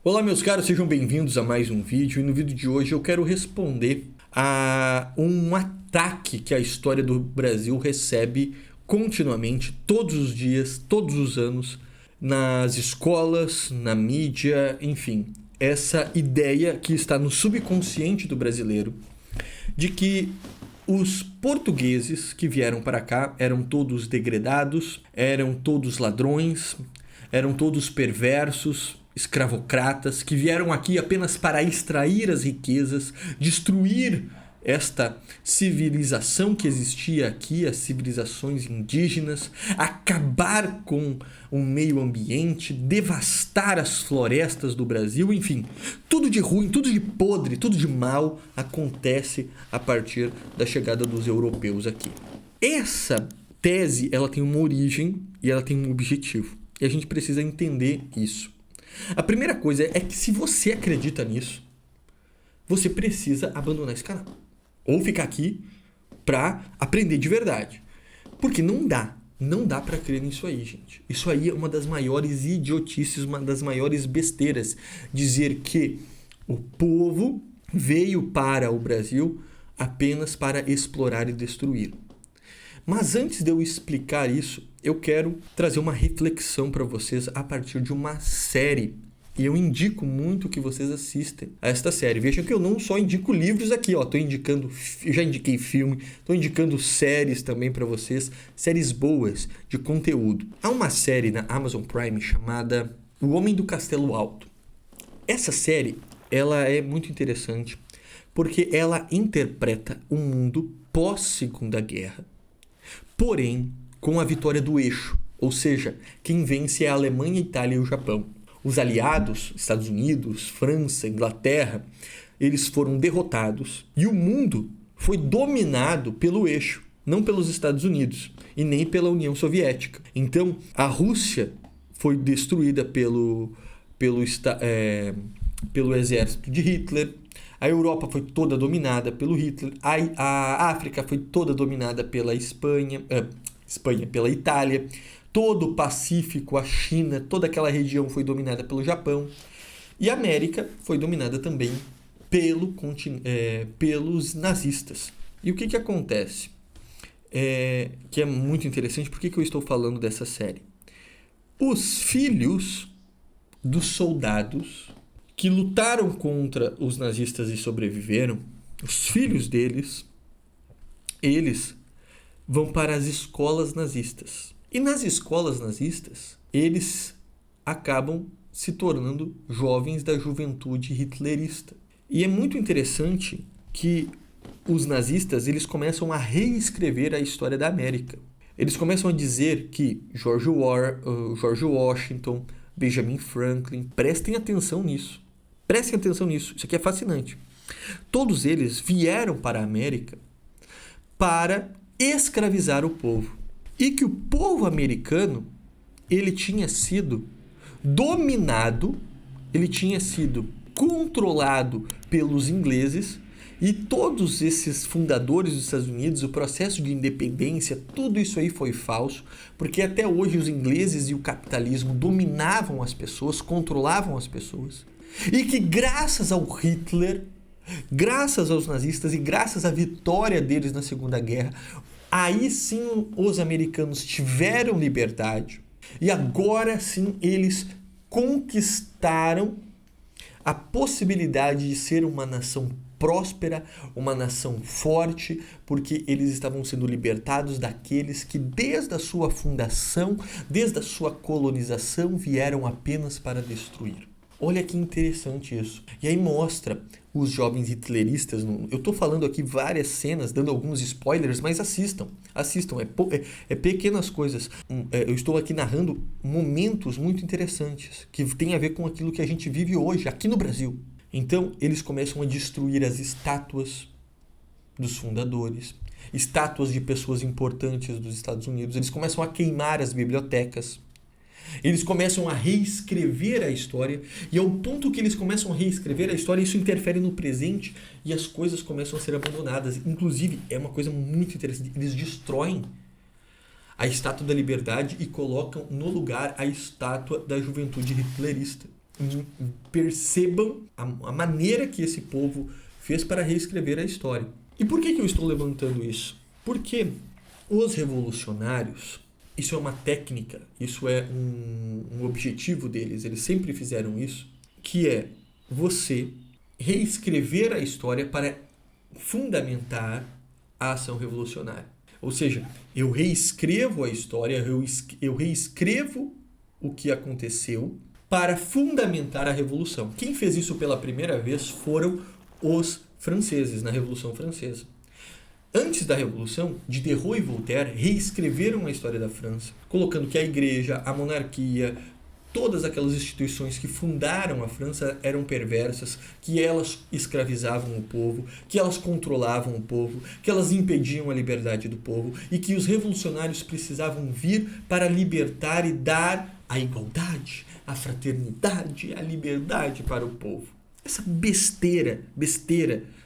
Olá, meus caros, sejam bem-vindos a mais um vídeo. E no vídeo de hoje eu quero responder a um ataque que a história do Brasil recebe continuamente, todos os dias, todos os anos, nas escolas, na mídia, enfim. Essa ideia que está no subconsciente do brasileiro de que os portugueses que vieram para cá eram todos degredados, eram todos ladrões, eram todos perversos, escravocratas, que vieram aqui apenas para extrair as riquezas, destruir esta civilização que existia aqui, as civilizações indígenas, acabar com o meio ambiente, devastar as florestas do Brasil, enfim, tudo de ruim, tudo de podre, tudo de mal acontece a partir da chegada dos europeus aqui. Essa tese, ela tem uma origem e ela tem um objetivo, e a gente precisa entender isso. A primeira coisa é que se você acredita nisso, você precisa abandonar esse canal. Ou ficar aqui pra aprender de verdade. Porque não dá pra crer nisso aí, gente. Isso aí é uma das maiores idiotices, uma das maiores besteiras. Dizer que o povo veio para o Brasil apenas para explorar e destruir. Mas antes de eu explicar isso, eu quero trazer uma reflexão para vocês a partir de uma série. E eu indico muito que vocês assistem a esta série. Vejam que eu não só indico livros aqui, ó. Tô indicando, já indiquei filme, tô indicando séries também para vocês, séries boas de conteúdo. Há uma série na Amazon Prime chamada O Homem do Castelo Alto. Essa série, ela é muito interessante porque ela interpreta um mundo pós-Segunda Guerra, porém com a vitória do eixo, ou seja, quem vence é a Alemanha, a Itália e o Japão. Os aliados, Estados Unidos, França, Inglaterra, eles foram derrotados e o mundo foi dominado pelo eixo, não pelos Estados Unidos e nem pela União Soviética. Então, a Rússia foi destruída pelo exército de Hitler, a Europa foi toda dominada pelo Hitler, a África foi toda dominada pela pela Itália, todo o Pacífico, a China, toda aquela região foi dominada pelo Japão, e a América foi dominada também pelos nazistas. E o que acontece? Que é muito interessante. Por que eu estou falando dessa série? Os filhos dos soldados que lutaram contra os nazistas e sobreviveram, os filhos deles, eles vão para as escolas nazistas. E nas escolas nazistas, eles acabam se tornando jovens da juventude hitlerista. E é muito interessante que os nazistas, eles começam a reescrever a história da América. Eles começam a dizer que George Washington, Benjamin Franklin, prestem atenção nisso. Prestem atenção nisso, isso aqui é fascinante. Todos eles vieram para a América para escravizar o povo. E que o povo americano, ele tinha sido dominado, ele tinha sido controlado pelos ingleses, e todos esses fundadores dos Estados Unidos, o processo de independência, tudo isso aí foi falso, porque até hoje os ingleses e o capitalismo dominavam as pessoas, controlavam as pessoas, e que graças ao Hitler, graças aos nazistas e graças à vitória deles na Segunda Guerra, aí sim os americanos tiveram liberdade e agora sim eles conquistaram a possibilidade de ser uma nação próspera, uma nação forte, porque eles estavam sendo libertados daqueles que desde a sua fundação, desde a sua colonização, vieram apenas para destruir. Olha que interessante isso. E aí mostra os jovens hitleristas. Eu estou falando aqui várias cenas, dando alguns spoilers, mas assistam. É pequenas coisas. Eu estou aqui narrando momentos muito interessantes, que tem a ver com aquilo que a gente vive hoje, aqui no Brasil. Então, eles começam a destruir as estátuas dos fundadores, estátuas de pessoas importantes dos Estados Unidos. Eles começam a queimar as bibliotecas. Eles começam a reescrever a história, e ao ponto que eles começam a reescrever a história, isso interfere no presente e as coisas começam a ser abandonadas. Inclusive, é uma coisa muito interessante, eles destroem a Estátua da Liberdade e colocam no lugar a estátua da juventude hitlerista. percebam a maneira que esse povo fez para reescrever a história. E por que eu estou levantando isso? Porque os revolucionários, isso é uma técnica, isso é um objetivo deles, eles sempre fizeram isso, que é você reescrever a história para fundamentar a ação revolucionária. Ou seja, eu reescrevo a história, eu reescrevo o que aconteceu para fundamentar a Revolução. Quem fez isso pela primeira vez foram os franceses, na Revolução Francesa. Antes da Revolução, Diderot e Voltaire reescreveram a história da França, colocando que a igreja, a monarquia, todas aquelas instituições que fundaram a França eram perversas, que elas escravizavam o povo, que elas controlavam o povo, que elas impediam a liberdade do povo e que os revolucionários precisavam vir para libertar e dar a igualdade, a fraternidade, a liberdade para o povo. Essa besteira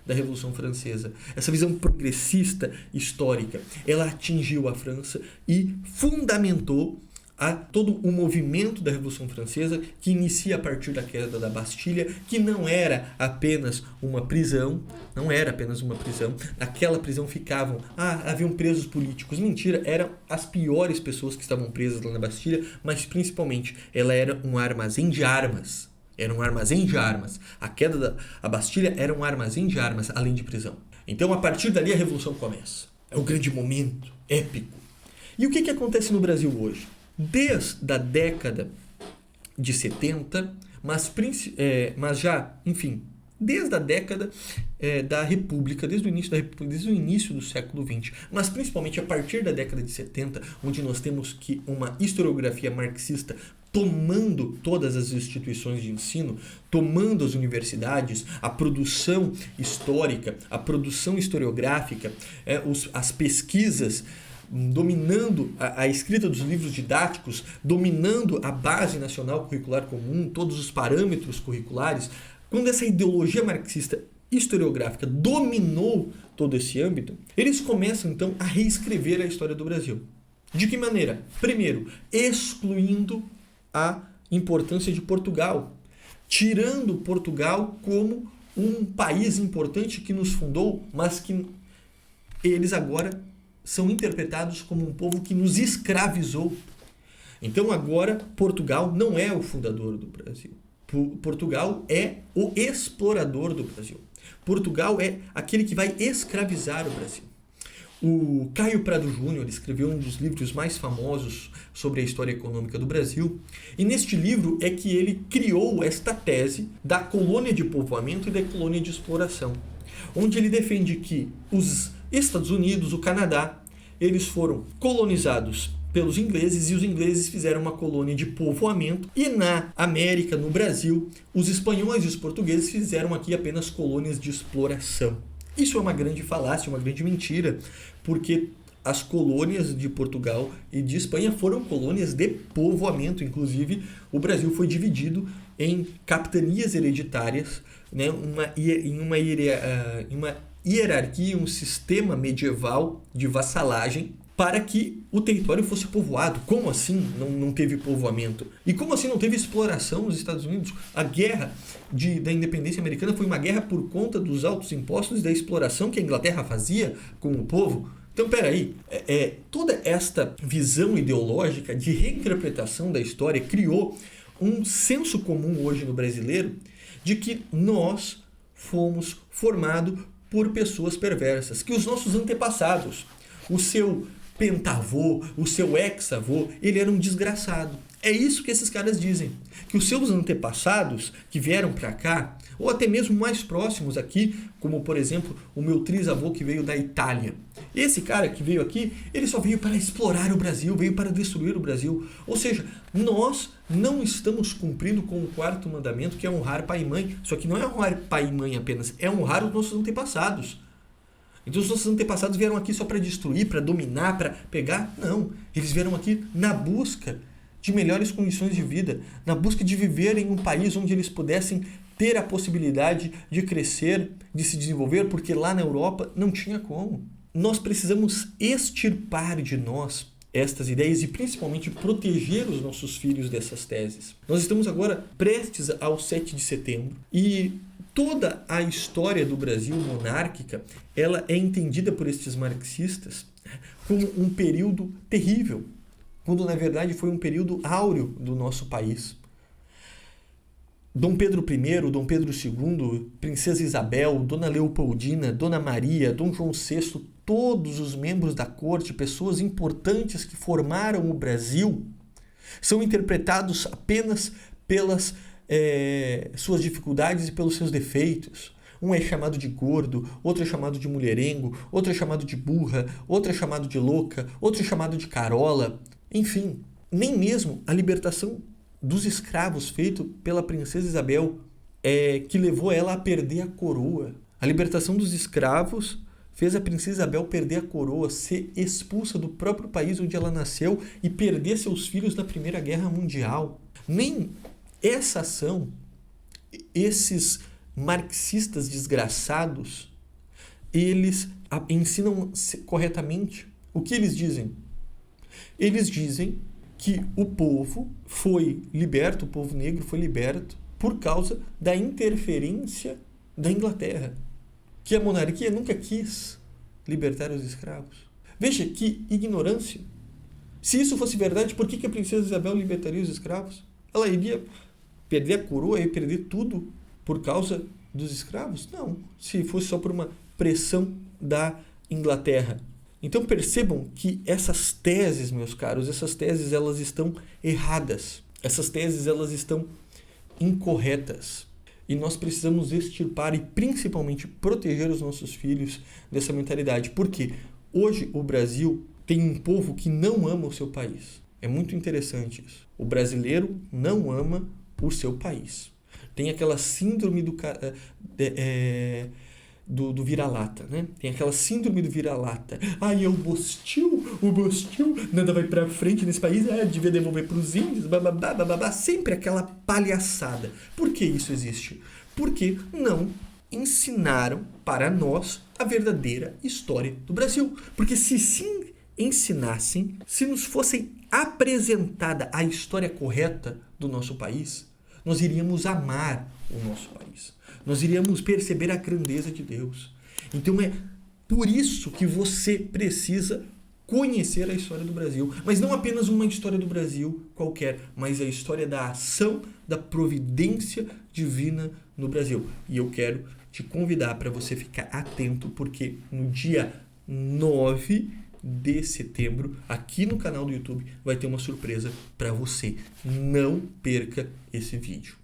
da Revolução Francesa, essa visão progressista histórica, ela atingiu a França e fundamentou todo o movimento da Revolução Francesa, que inicia a partir da queda da Bastilha, que não era apenas uma prisão, naquela prisão haviam presos políticos. Mentira, eram as piores pessoas que estavam presas lá na Bastilha, mas principalmente ela era um armazém de armas. A queda da Bastilha era um armazém de armas, além de prisão. Então, a partir dali, a Revolução começa. É um grande momento, épico. E o que acontece no Brasil hoje? Desde a década de 70, desde a década da República, desde o início da República, desde o início do século XX, mas principalmente a partir da década de 70, onde nós temos uma historiografia marxista tomando todas as instituições de ensino, tomando as universidades, a produção histórica, a produção historiográfica, as pesquisas, dominando a escrita dos livros didáticos, dominando a base nacional curricular comum, todos os parâmetros curriculares. Quando essa ideologia marxista historiográfica dominou todo esse âmbito, eles começam então a reescrever a história do Brasil. De que maneira? Primeiro, excluindo a importância de Portugal, tirando Portugal como um país importante que nos fundou, mas que eles agora são interpretados como um povo que nos escravizou. Então agora Portugal não é o fundador do Brasil. Portugal é o explorador do Brasil. Portugal é aquele que vai escravizar o Brasil. O Caio Prado Júnior escreveu um dos livros mais famosos sobre a história econômica do Brasil, e neste livro é que ele criou esta tese da colônia de povoamento e da colônia de exploração, onde ele defende que os Estados Unidos, o Canadá, eles foram colonizados pelos ingleses e os ingleses fizeram uma colônia de povoamento, e na América, no Brasil, os espanhóis e os portugueses fizeram aqui apenas colônias de exploração. Isso é uma grande falácia, uma grande mentira, porque as colônias de Portugal e de Espanha foram colônias de povoamento. Inclusive, o Brasil foi dividido em capitanias hereditárias, né, em uma hierarquia, um sistema medieval de vassalagem, para que o território fosse povoado. Como assim não teve povoamento? E como assim não teve exploração nos Estados Unidos? A guerra da independência americana foi uma guerra por conta dos altos impostos e da exploração que a Inglaterra fazia com o povo. Então, peraí, toda esta visão ideológica de reinterpretação da história criou um senso comum hoje no brasileiro de que nós fomos formados por pessoas perversas, que os nossos antepassados, o seu pentavô, o seu ex-avô, ele era um desgraçado. É isso que esses caras dizem, que os seus antepassados que vieram para cá, ou até mesmo mais próximos aqui, como por exemplo o meu trisavô que veio da Itália. Esse cara que veio aqui, ele só veio para explorar o Brasil, veio para destruir o Brasil. Ou seja, nós não estamos cumprindo com o quarto mandamento, que é honrar pai e mãe. Só que não é honrar pai e mãe apenas, é honrar os nossos antepassados. Então os nossos antepassados vieram aqui só para destruir, para dominar, para pegar? Não, eles vieram aqui na busca de melhores condições de vida, na busca de viver em um país onde eles pudessem ter a possibilidade de crescer, de se desenvolver, porque lá na Europa não tinha como. Nós precisamos extirpar de nós estas ideias e principalmente proteger os nossos filhos dessas teses. Nós estamos agora prestes ao 7 de setembro e toda a história do Brasil monárquica, ela é entendida por estes marxistas como um período terrível, quando na verdade foi um período áureo do nosso país. Dom Pedro I, Dom Pedro II, Princesa Isabel, Dona Leopoldina, Dona Maria, Dom João VI, todos os membros da corte, pessoas importantes que formaram o Brasil, são interpretados apenas pelas suas dificuldades e pelos seus defeitos. Um é chamado de gordo, outro é chamado de mulherengo, outro é chamado de burra, outro é chamado de louca, outro é chamado de carola. Enfim, nem mesmo a libertação dos escravos feito pela princesa Isabel que levou ela a perder a coroa. A libertação dos escravos fez a princesa Isabel perder a coroa, ser expulsa do próprio país onde ela nasceu e perder seus filhos na Primeira Guerra Mundial. Nem essa ação, esses marxistas desgraçados, eles ensinam corretamente. O que eles dizem? Eles dizem que o povo foi liberto, o povo negro foi liberto por causa da interferência da Inglaterra, que a monarquia nunca quis libertar os escravos. Veja que ignorância. Se isso fosse verdade, por que a princesa Isabel libertaria os escravos? Ela iria perder a coroa, ia perder tudo por causa dos escravos? Não, se fosse só por uma pressão da Inglaterra. Então percebam que essas teses, meus caros, essas teses elas estão erradas. Essas teses elas estão incorretas. E nós precisamos extirpar e principalmente proteger os nossos filhos dessa mentalidade. Porque hoje o Brasil tem um povo que não ama o seu país. É muito interessante isso. O brasileiro não ama o seu país. Tem aquela síndrome do vira-lata, né? Tem aquela síndrome do vira-lata. É o Bostil, nada vai pra frente nesse país, devia devolver pros índios, bababá, sempre aquela palhaçada. Por que isso existe? Porque não ensinaram para nós a verdadeira história do Brasil. Porque se sim ensinassem, se nos fossem apresentada a história correta do nosso país, nós iríamos amar o nosso país. Nós iríamos perceber a grandeza de Deus. Então é por isso que você precisa conhecer a história do Brasil. Mas não apenas uma história do Brasil qualquer, mas a história da ação, da providência divina no Brasil. E eu quero te convidar para você ficar atento, porque no dia 9 de setembro, aqui no canal do YouTube, vai ter uma surpresa para você. Não perca esse vídeo.